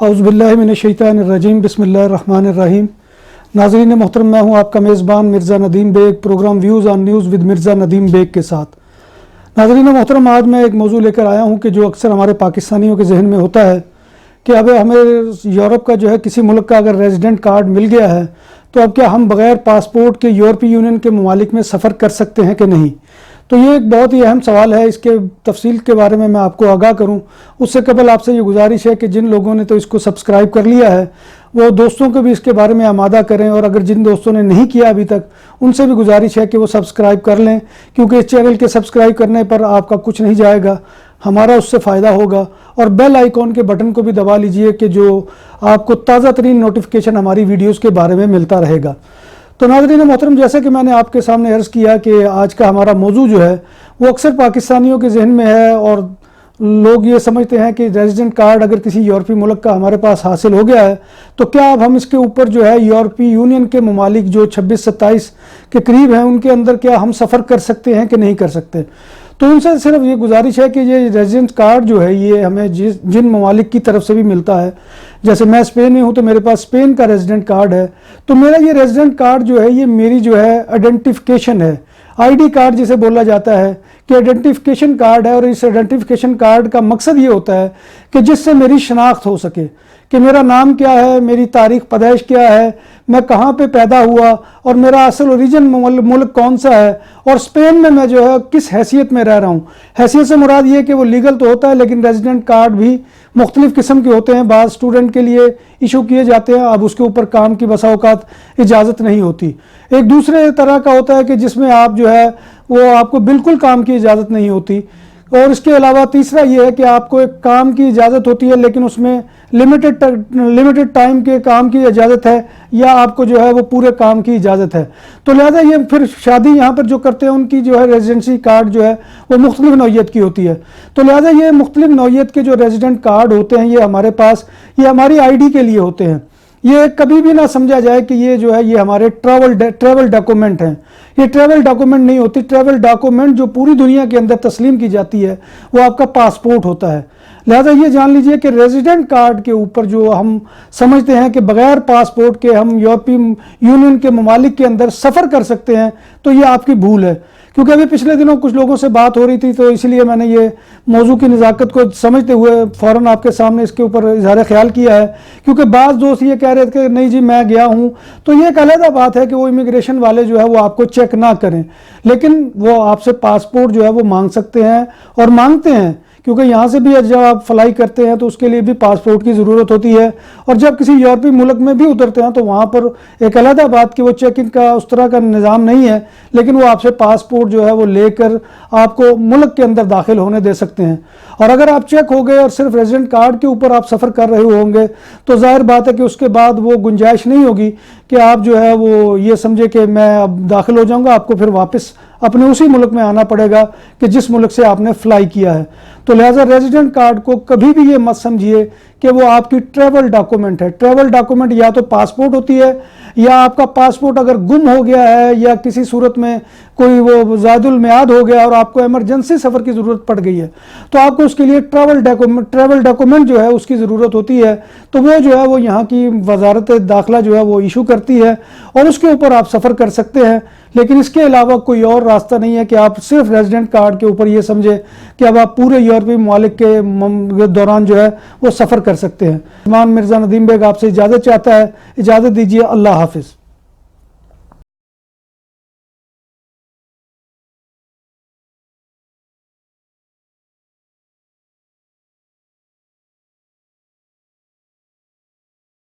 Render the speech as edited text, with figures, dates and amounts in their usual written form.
औज़ुबिल्लाहिमिनश्शैतानिर्रजीम बिस्मिल्लाहिर्रहमानिर्रहीम। नाज़रीन मोहतरम, मैं हूँ आपका मेज़बान Mirza Nadeem Baig, programme views on news with Mirza Nadeem Baig के साथ। नाज़रीन मोहतरम, आज मैं एक मौजू लेकर आया हूँ कि जो अक्सर हमारे पाकिस्तानियों के जहन में होता है कि अब हमें यूरोप का जो है किसी मुल्क का अगर रेजिडेंट कार्ड मिल गया है तो अब क्या हम बग़ैर पासपोर्ट के यूरोपीय यूनियन के ममालिक में सफ़र कर सकते हैं कि नहीं। तो ये एक बहुत ही अहम सवाल है। इसके तफसील के बारे में मैं आपको आगाह करूं उससे कबल आपसे ये गुजारिश है कि जिन लोगों ने तो इसको सब्सक्राइब कर लिया है वो दोस्तों को भी इसके बारे में आमादा करें, और अगर जिन दोस्तों ने नहीं किया अभी तक उनसे भी गुजारिश है कि वो सब्सक्राइब कर लें, क्योंकि इस चैनल के सब्सक्राइब करने पर आपका कुछ नहीं जाएगा, हमारा उससे फ़ायदा होगा। और बेल आइकॉन के बटन को भी दबा लीजिए कि जो आपको ताज़ा तरीन नोटिफिकेशन हमारी वीडियोज़ के बारे में मिलता रहेगा। तो नाज़रीन मोहतरम, जैसे कि मैंने आपके सामने अर्ज़ किया कि आज का हमारा मौजू जो है वो अक्सर पाकिस्तानियों के जहन में है, और लोग ये समझते हैं कि रेजिडेंट कार्ड अगर किसी यूरोपीय मुल्क का हमारे पास हासिल हो गया है तो क्या अब हम इसके ऊपर जो है यूरोपीय यूनियन के ममालिक जो 26-27 के करीब हैं उनके अंदर क्या हम सफ़र कर सकते हैं कि नहीं कर सकते। तो उनसे सिर्फ ये गुजारिश है कि ये रेजिडेंट कार्ड जो है ये हमें जिन ममालिक की तरफ से भी मिलता है, जैसे मैं स्पेन में हूँ तो मेरे पास स्पेन का रेजिडेंट कार्ड है, तो मेरा ये रेजिडेंट कार्ड जो है ये मेरी जो है आइडेंटिफिकेशन है, आईडी कार्ड जिसे बोला जाता है कि आइडेंटिफिकेशन कार्ड है। और इस आइडेंटिफिकेशन कार्ड का मकसद ये होता है कि जिससे मेरी शनाख्त हो सके कि मेरा नाम क्या है, मेरी तारीख पैदाइश क्या है, मैं कहाँ पे पैदा हुआ और मेरा असल ओरिजिन मुल्क कौन सा है, और स्पेन में मैं जो है किस हैसियत में रह रहा हूँ। हैसियत से मुराद ये कि वो लीगल तो होता है लेकिन रेजिडेंट कार्ड भी मुख्तलिफ़ किस्म के होते हैं। बाद स्टूडेंट के लिए इशू किए जाते हैं, अब उसके ऊपर काम की बसा औकात इजाज़त नहीं होती। एक दूसरे तरह का होता है कि जिसमें आप जो है वो आपको बिल्कुल काम की इजाज़त नहीं होती। और इसके अलावा तीसरा ये है कि आपको एक काम की इजाज़त होती है लेकिन उसमें लिमिटेड टाइम के काम की इजाज़त है, या आपको जो है वो पूरे काम की इजाज़त है। तो लिहाजा ये फिर शादी यहाँ पर जो करते हैं उनकी जो है रेजिडेंसी कार्ड जो है वो मुख्तलिफ नौइयत की होती है। तो लिहाजा ये मुख्तलिफ नौइयत के जो रेजिडेंट कार्ड होते हैं ये हमारे पास ये हमारी आईडी के लिए होते हैं। ये कभी भी ना समझा जाए कि ये जो है ये हमारे ट्रैवल डॉक्यूमेंट हैं। ये ट्रैवल डॉक्यूमेंट नहीं होती। ट्रैवल डॉक्यूमेंट जो पूरी दुनिया के अंदर तस्लीम की जाती है वो आपका पासपोर्ट होता है। लिहाजा ये जान लीजिए कि रेजिडेंट कार्ड के ऊपर जो हम समझते हैं कि बग़ैर पासपोर्ट के हम यूरोपीय यूनियन के ममालिक के अंदर सफ़र कर सकते हैं, तो ये आपकी भूल है। क्योंकि अभी पिछले दिनों कुछ लोगों से बात हो रही थी तो इसलिए मैंने ये मौजू की नज़ाकत को समझते हुए फ़ौरन आपके सामने इसके ऊपर इजहार ख्याल किया है। क्योंकि बाज़ दोस्त ये कह रहे थे कि नहीं जी मैं गया हूँ, तो ये एक अलग बात है कि वो इमिग्रेशन वाले जो है वो आपको चेक ना करें, लेकिन वो आपसे पासपोर्ट जो है वो मांग सकते हैं और मांगते हैं, क्योंकि यहाँ से भी जब आप फ्लाई करते हैं तो उसके लिए भी पासपोर्ट की ज़रूरत होती है। और जब किसी यूरोपीय मुल्क में भी उतरते हैं तो वहाँ पर एक अलग बात कि वो चेकिंग का उस तरह का निज़ाम नहीं है, लेकिन वो आपसे पासपोर्ट जो है वो लेकर आपको मुल्क के अंदर दाखिल होने दे सकते हैं। और अगर आप चेक हो गए और सिर्फ रेजिडेंट कार्ड के ऊपर आप सफ़र कर रहे होंगे तो जाहिर बात है कि उसके बाद वो गुंजाइश नहीं होगी कि आप जो है वो ये समझे कि मैं अब दाखिल हो जाऊँगा। आपको फिर वापस अपने उसी मुल्क में आना पड़ेगा कि जिस मुल्क से आपने फ़्लाई किया है। तो लिहाजा रेजिडेंट कार्ड को कभी भी ये मत समझिए कि वो आपकी ट्रैवल डॉक्यूमेंट है। ट्रैवल डॉक्यूमेंट या तो पासपोर्ट होती है, या आपका पासपोर्ट अगर गुम हो गया है या किसी सूरत में कोई वो ज़ायदुल मियाद हो गया और आपको इमरजेंसी सफ़र की ज़रूरत पड़ गई है तो आपको उसके लिए ट्रैवल डॉक्यूमेंट जो है उसकी ज़रूरत होती है। तो वो जो है वो यहाँ की वजारत दाखिला जो है वो इशू करती है और उसके ऊपर आप सफ़र कर सकते हैं। लेकिन इसके अलावा कोई और रास्ता नहीं है कि आप सिर्फ रेजिडेंट कार्ड के ऊपर ये समझे कि अब आप पूरे यूरोपीय ममालिक के दौरान जो है वो सफ़र कर सकते हैं। मेज़बान मिर्ज़ा नदीम बेग आपसे इजाज़त चाहता है। इजाज़त दीजिए। अल्लाह हाफिज़।